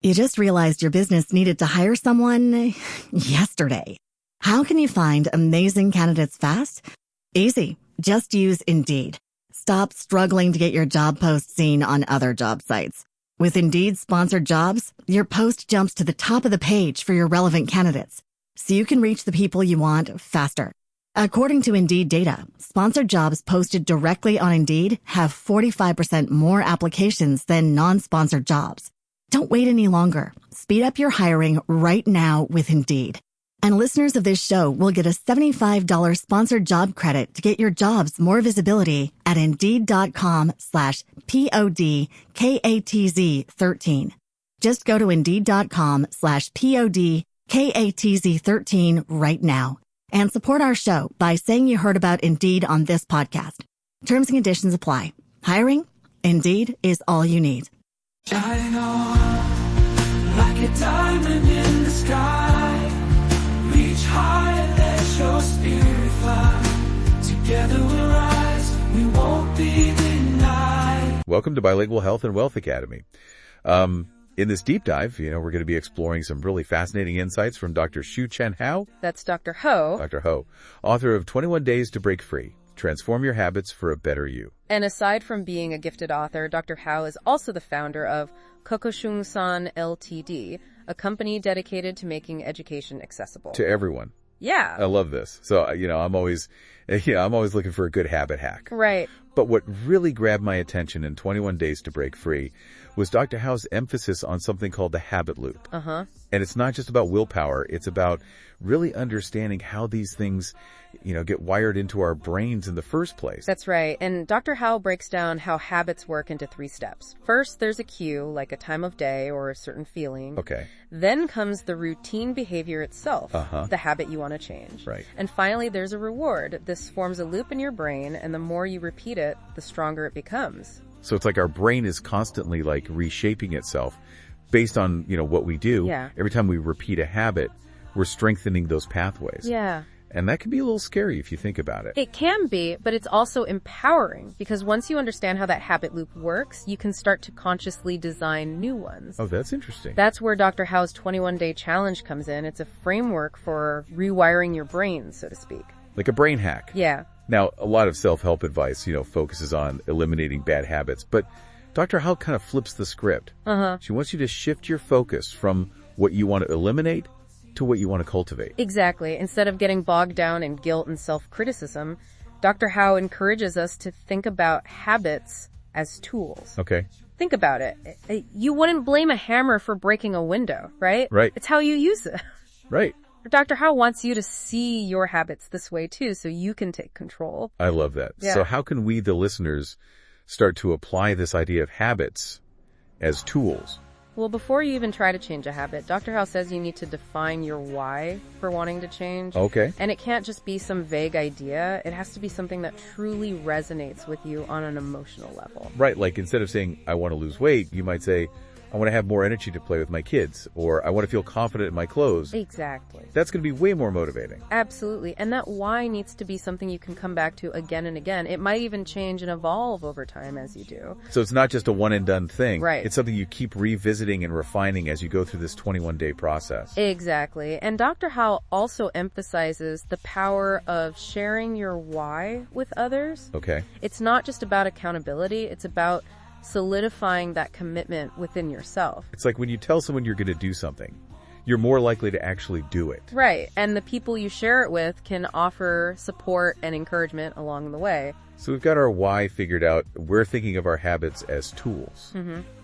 You just realized your business needed to hire someone yesterday. How can you find amazing candidates fast? Easy. Just use Indeed. Stop struggling to get your job post seen on other job sites. With Indeed sponsored jobs, your post jumps to the top of the page for your relevant candidates, so you can reach the people you want faster. According to Indeed data, sponsored jobs posted directly on Indeed have 45% more applications than non-sponsored jobs. Don't wait any longer. Speed up your hiring right now with Indeed. And listeners of this show will get a $75 sponsored job credit to get your jobs more visibility at Indeed.com/PODKATZ13. Just go to Indeed.com/PODKATZ13 right now and support our show by saying you heard about Indeed on this podcast. Terms and conditions apply. Hiring? Indeed is all you need. Shining on like a diamond in the sky. Reach high, let your spirit fly. Together we'll rise, we won't be denied. Welcome to Bilingual Health and Wealth Academy. In this deep dive, we're going to be exploring some really fascinating insights from Dr. Shu Chen Hou. That's Dr. Hou. Dr. Hou, author of 21 Days to Break Free. Transform your habits for a better you. And aside from being a gifted author, Dr. Hou is also the founder of Kokoshungsan Ltd, a company dedicated to making education accessible to everyone. Yeah. I love this. So, I'm always looking for a good habit hack. Right. But what really grabbed my attention in 21 Days to Break Free was Dr. Hou's emphasis on something called the habit loop. Uh-huh. And it's not just about willpower. It's about really understanding how these things, get wired into our brains in the first place. That's right. And Dr. Hou breaks down how habits work into 3 steps. First, there's a cue, like a time of day or a certain feeling. Okay. Then comes the routine behavior itself, the habit you want to change. Right. And finally, there's a reward. This forms a loop in your brain, and the more you repeat it, the stronger it becomes. So it's like our brain is constantly reshaping itself based on, what we do. Yeah. Every time we repeat a habit, we're strengthening those pathways. Yeah. And that can be a little scary if you think about it. It can be, but it's also empowering because once you understand how that habit loop works, you can start to consciously design new ones. Oh, that's interesting. That's where Dr. Hou's 21-day challenge comes in. It's a framework for rewiring your brain, so to speak. Like a brain hack. Yeah. Now, a lot of self-help advice, focuses on eliminating bad habits, but Dr. Hou kind of flips the script. She wants you to shift your focus from what you want to eliminate to what you want to cultivate. Exactly. Instead of getting bogged down in guilt and self-criticism, Dr. Hou encourages us to think about habits as tools. Okay. Think about it. You wouldn't blame a hammer for breaking a window, right? Right. It's how you use it. Right. Dr. Hou wants you to see your habits this way too, so you can take control. I love that. Yeah. So how can we, the listeners, start to apply this idea of habits as tools? Well, before you even try to change a habit, Dr. Hou says you need to define your why for wanting to change. Okay. And it can't just be some vague idea. It has to be something that truly resonates with you on an emotional level. Right. Like instead of saying, I want to lose weight, you might say, I want to have more energy to play with my kids, or I want to feel confident in my clothes. Exactly. That's going to be way more motivating. Absolutely. And that why needs to be something you can come back to again and again. It might even change and evolve over time as you do. So it's not just a one and done thing. Right. It's something you keep revisiting and refining as you go through this 21-day process. Exactly. And Dr. Hou also emphasizes the power of sharing your why with others. Okay. It's not just about accountability. It's about solidifying that commitment within yourself. It's like when you tell someone you're going to do something, you're more likely to actually do it. Right. And the people you share it with can offer support and encouragement along the way. So we've got our why figured out. We're thinking of our habits as tools.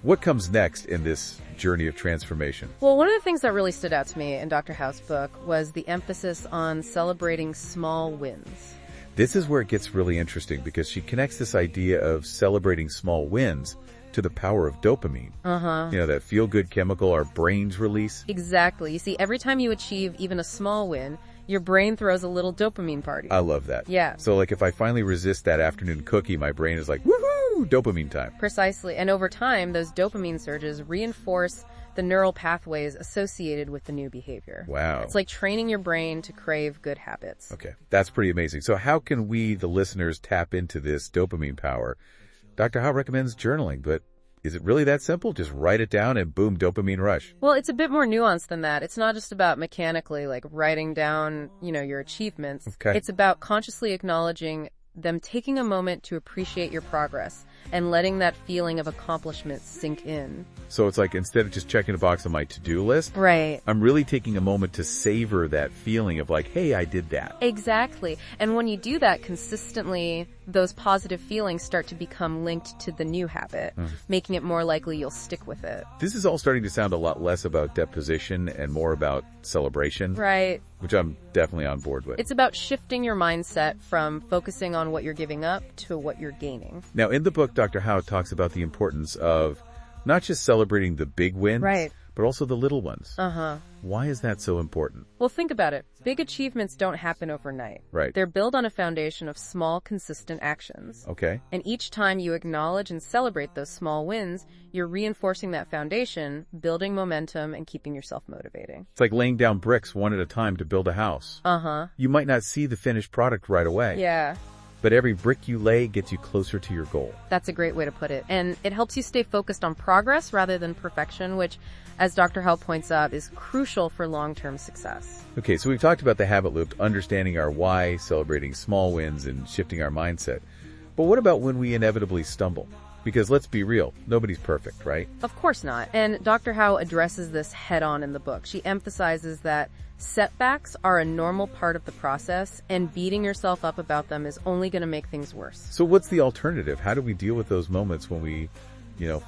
What comes next in this journey of transformation? Well, one of the things that really stood out to me in Dr. Hou's book was the emphasis on celebrating small wins. This is where it gets really interesting because she connects this idea of celebrating small wins to the power of dopamine. That feel-good chemical our brains release. Exactly. You see, every time you achieve even a small win, your brain throws a little dopamine party. I love that. Yeah. So if I finally resist that afternoon cookie, my brain is like, woohoo, dopamine time. Precisely. And over time, those dopamine surges reinforce the neural pathways associated with the new behavior. Wow. It's like training your brain to crave good habits. Okay. That's pretty amazing. So how can we, the listeners, tap into this dopamine power? Dr. Hou recommends journaling, but Is it really that simple? Just write it down and boom, dopamine rush. Well, it's a bit more nuanced than that. It's not just about mechanically, like, writing down, your achievements. Okay. It's about consciously acknowledging them, taking a moment to appreciate your progress and letting that feeling of accomplishment sink in. So it's like instead of just checking a box on my to-do list, Right. I'm really taking a moment to savor that feeling of like, hey, I did that. Exactly. And when you do that consistently, those positive feelings start to become linked to the new habit, making it more likely you'll stick with it. This is all starting to sound a lot less about deposition and more about celebration. Right. Which I'm definitely on board with. It's about shifting your mindset from focusing on what you're giving up to what you're gaining. Now, in the book, Dr. Hou talks about the importance of not just celebrating the big wins, Right. but also the little ones. Uh-huh. Why is that so important? Well, think about it. Big achievements don't happen overnight. Right. They're built on a foundation of small, consistent actions. Okay. And each time you acknowledge and celebrate those small wins, you're reinforcing that foundation, building momentum, and keeping yourself motivating. It's like laying down bricks one at a time to build a house. Uh-huh. You might not see the finished product right away. Yeah. But every brick you lay gets you closer to your goal. That's a great way to put it. And it helps you stay focused on progress rather than perfection, which, as Dr. Hou points out, is crucial for long-term success. Okay, so we've talked about the habit loop, understanding our why, celebrating small wins, and shifting our mindset. But what about when we inevitably stumble? Because let's be real, nobody's perfect, right? Of course not. And Dr. Hou addresses this head-on in the book. She emphasizes that setbacks are a normal part of the process, and beating yourself up about them is only going to make things worse. So what's the alternative? How do we deal with those moments when we,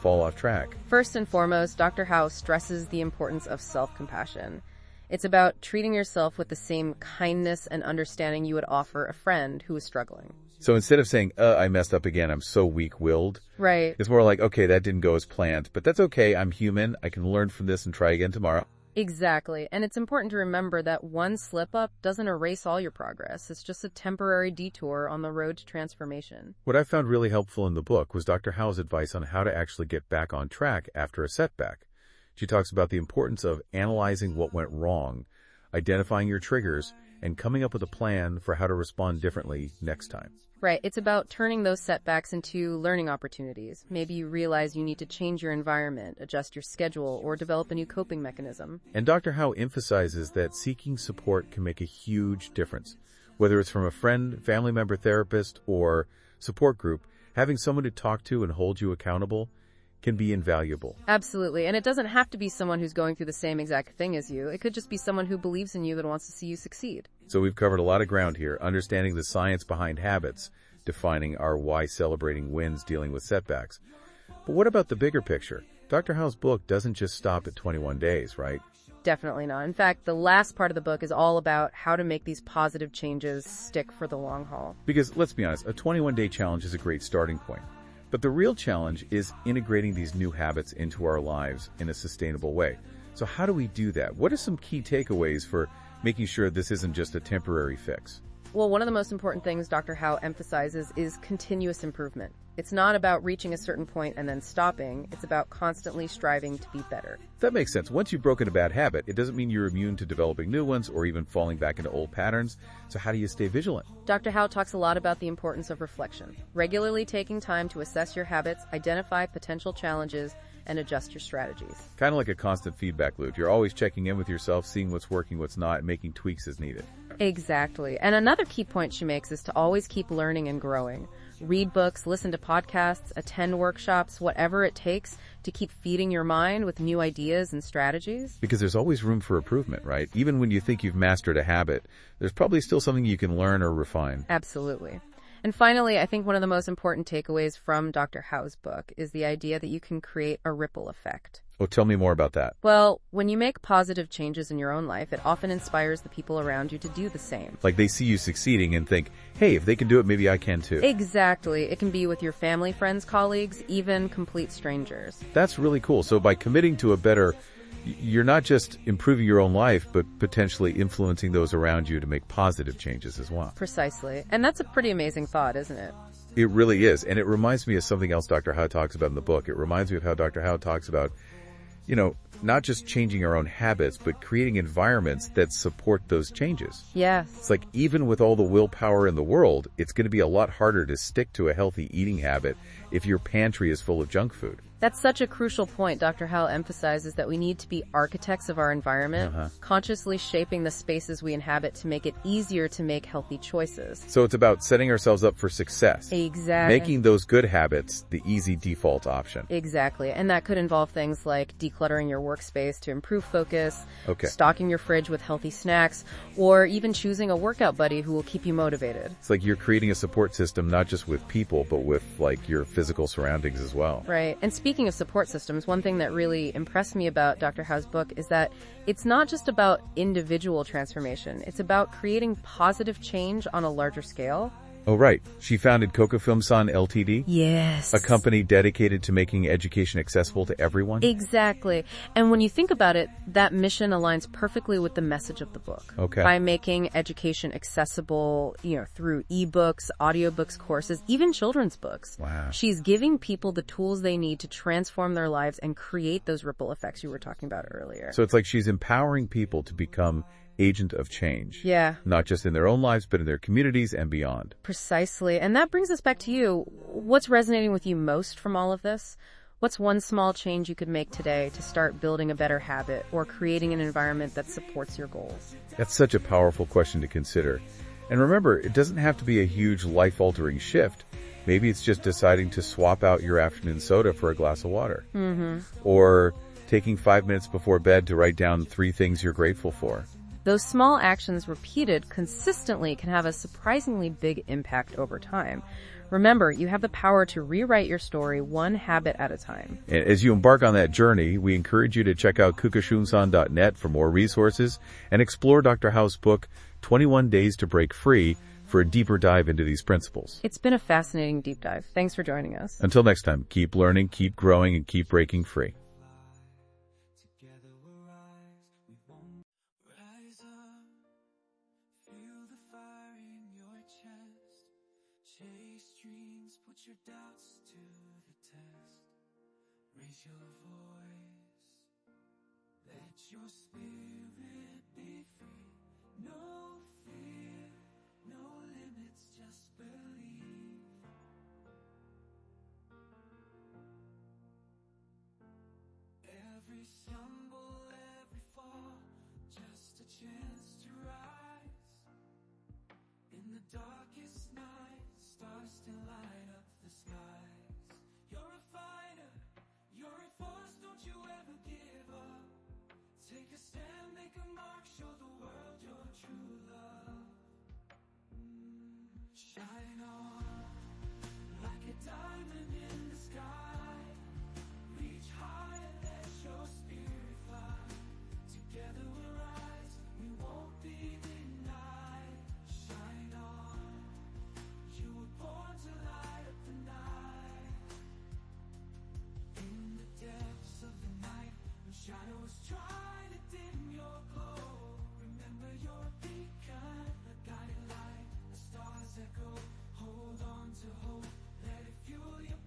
fall off track? First and foremost, Dr. Hou stresses the importance of self-compassion. It's about treating yourself with the same kindness and understanding you would offer a friend who is struggling. So instead of saying, I messed up again, I'm so weak-willed, Right. it's more like, okay, that didn't go as planned, but that's okay, I'm human, I can learn from this and try again tomorrow. Exactly. And it's important to remember that one slip-up doesn't erase all your progress. It's just a temporary detour on the road to transformation. What I found really helpful in the book was Dr. Hou's advice on how to actually get back on track after a setback. She talks about the importance of analyzing what went wrong, identifying your triggers, and coming up with a plan for how to respond differently next time. Right. It's about turning those setbacks into learning opportunities. Maybe you realize you need to change your environment, adjust your schedule, or develop a new coping mechanism. And Dr. Hou emphasizes that seeking support can make a huge difference. Whether it's from a friend, family member, therapist, or support group, having someone to talk to and hold you accountable can be invaluable. Absolutely. And it doesn't have to be someone who's going through the same exact thing as you. It could just be someone who believes in you that wants to see you succeed. So we've covered a lot of ground here, understanding the science behind habits, defining our why, celebrating wins, dealing with setbacks. But what about the bigger picture? Dr. Hou's book doesn't just stop at 21 days, right? Definitely not. In fact, the last part of the book is all about how to make these positive changes stick for the long haul. Because let's be honest, a 21-day challenge is a great starting point. But the real challenge is integrating these new habits into our lives in a sustainable way. So how do we do that? What are some key takeaways for making sure this isn't just a temporary fix? Well, one of the most important things Dr. Hou emphasizes is continuous improvement. It's not about reaching a certain point and then stopping. It's about constantly striving to be better. That makes sense. Once you've broken a bad habit, it doesn't mean you're immune to developing new ones or even falling back into old patterns. So how do you stay vigilant? Dr. Hou talks a lot about the importance of reflection. Regularly taking time to assess your habits, identify potential challenges, and adjust your strategies. Kind of like a constant feedback loop. You're always checking in with yourself, seeing what's working, what's not, and making tweaks as needed. Exactly. And another key point she makes is to always keep learning and growing. Read books, listen to podcasts, attend workshops, whatever it takes to keep feeding your mind with new ideas and strategies. Because there's always room for improvement, right? Even when you think you've mastered a habit, there's probably still something you can learn or refine. Absolutely. And finally, I think one of the most important takeaways from Dr. Hou's book is the idea that you can create a ripple effect. Oh, tell me more about that. Well, when you make positive changes in your own life, it often inspires the people around you to do the same. Like they see you succeeding and think, hey, if they can do it, maybe I can too. Exactly. It can be with your family, friends, colleagues, even complete strangers. That's really cool. So by committing to a better, you're not just improving your own life, but potentially influencing those around you to make positive changes as well. Precisely. And that's a pretty amazing thought, isn't it? It really is. And it reminds me of something else Dr. Hou talks about in the book. It reminds me of how Dr. Hou talks about, not just changing our own habits, but creating environments that support those changes. Yes. It's like even with all the willpower in the world, it's going to be a lot harder to stick to a healthy eating habit if your pantry is full of junk food. That's such a crucial point. Dr. Hou emphasizes that we need to be architects of our environment, consciously shaping the spaces we inhabit to make it easier to make healthy choices. So it's about setting ourselves up for success. Exactly. Making those good habits the easy default option. Exactly. And that could involve things like decluttering your workspace to improve focus, stocking your fridge with healthy snacks, or even choosing a workout buddy who will keep you motivated. It's like you're creating a support system, not just with people, but with like your physical surroundings as well. Right. And speaking of support systems, one thing that really impressed me about Dr. Hou's book is that it's not just about individual transformation. It's about creating positive change on a larger scale. Oh, right. She founded Kokoshungsan Ltd? Yes. A company dedicated to making education accessible to everyone? Exactly. And when you think about it, that mission aligns perfectly with the message of the book. Okay. By making education accessible, through ebooks, audiobooks, courses, even children's books. Wow. She's giving people the tools they need to transform their lives and create those ripple effects you were talking about earlier. So it's like she's empowering people to become agent of change. Yeah. Not just in their own lives, but in their communities and beyond. Precisely. And that brings us back to you. What's resonating with you most from all of this? What's one small change you could make today to start building a better habit or creating an environment that supports your goals? That's such a powerful question to consider. And remember, it doesn't have to be a huge life-altering shift. Maybe it's just deciding to swap out your afternoon soda for a glass of water. Or taking 5 minutes before bed to write down 3 things you're grateful for. Those small actions repeated consistently can have a surprisingly big impact over time. Remember, you have the power to rewrite your story one habit at a time. And as you embark on that journey, we encourage you to check out Kokoshungsan.net for more resources and explore Dr. Hou's book, 21 Days to Break Free, for a deeper dive into these principles. It's been a fascinating deep dive. Thanks for joining us. Until next time, keep learning, keep growing, and keep breaking free. Chase dreams, put your doubts to the test. Raise your voice, let your spirit be free. No fear, no limits, just believe. Every stumble, every fall, just a chance to rise. In the darkest night, stars still light up the skies. You're a fighter, you're a force, don't you ever give up. Take a stand, make a mark, show the world your true love. Shine on, like a diamond in the sky. Reach high and let your spirit fly. Together we'll rise, we won't be denied. Shine on, you were born to light up the night. In the depths of the night, when shadows try to dim your glow, remember your beacon, a guiding light. The stars echo, hold on to hope, let it fuel your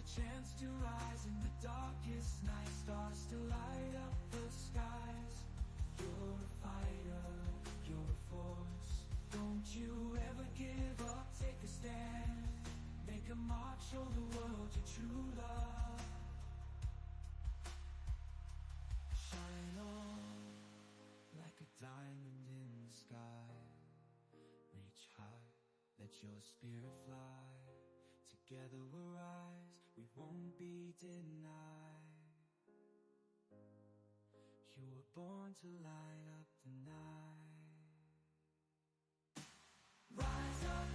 chance to rise in the darkest night. Stars to light up the skies. You're a fighter, you're a force. Don't you ever give up, take a stand. Make a mark, show the world your true love. Shine on like a diamond in the sky. Reach high, let your spirit fly. Together we'll rise, we won't be denied. You were born to light up the night. Rise up,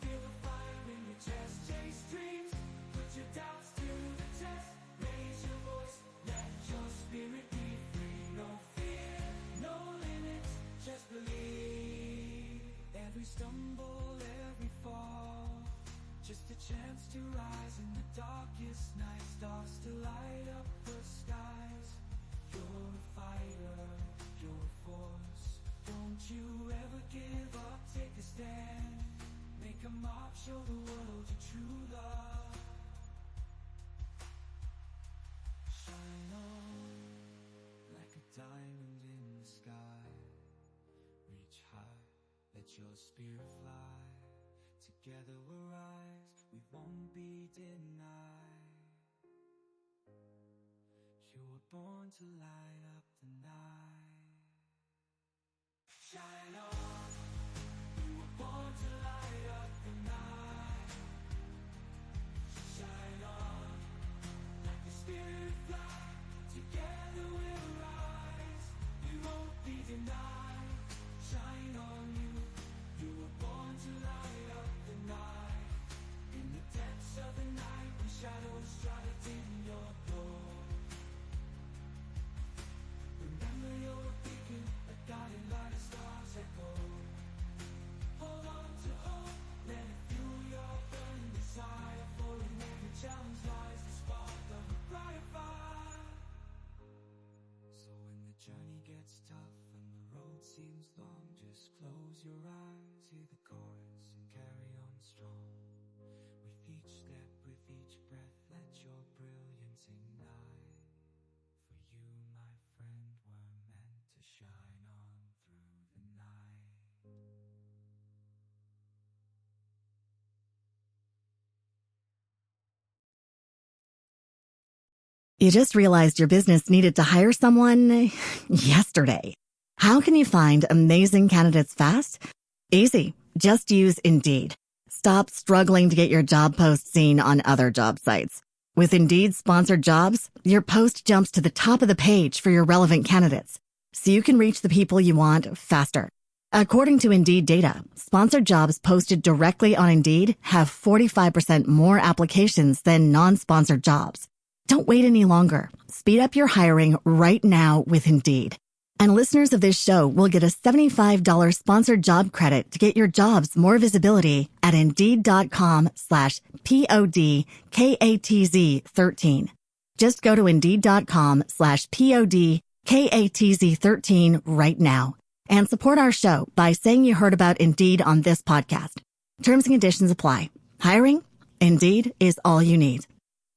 feel the fire in your chest. Chase dreams, put your doubts to the test. Raise your voice, let your spirit be free. No fear, no limits, just believe. Every stumble, every fall, just a chance to rise in the darkest night. Stars to light up the skies. You're a fighter, you're a force. Don't you ever give up, take a stand. Make a mark, show the world your true love. Shine on like a diamond in the sky. Reach high, let your spirit fly. Together we'll rise, we won't be denied. You were born to light up the night. Shine on, you were born to light up the night. Shine on, like a spirit fly. Together we'll rise, we won't be denied. Shine on you, you were born to light up the night. In the depths of the night, when shadows try to dim your door, remember you're a beacon, a guiding light, a star's echo. Hold on to hope, let it fuel your burning desire. For in every challenge lies the spark of a brighter fire. So when the journey gets tough and the road seems long, just close your eyes, hear the chorus and carry on strong. With each step, with each breath, let your brilliance ignite. For you, my friend, were meant to shine on through the night. You just realized your business needed to hire someone yesterday. How can you find amazing candidates fast? Easy. Just use Indeed. Stop struggling to get your job post seen on other job sites. With Indeed sponsored jobs, your post jumps to the top of the page for your relevant candidates, so you can reach the people you want faster. According to Indeed data, sponsored jobs posted directly on Indeed have 45% more applications than non-sponsored jobs. Don't wait any longer. Speed up your hiring right now with Indeed. And listeners of this show will get a $75 sponsored job credit to get your jobs more visibility at Indeed.com/PODKATZ13. Just go to Indeed.com/PODKATZ13 right now and support our show by saying you heard about Indeed on this podcast. Terms and conditions apply. Hiring? Indeed is all you need.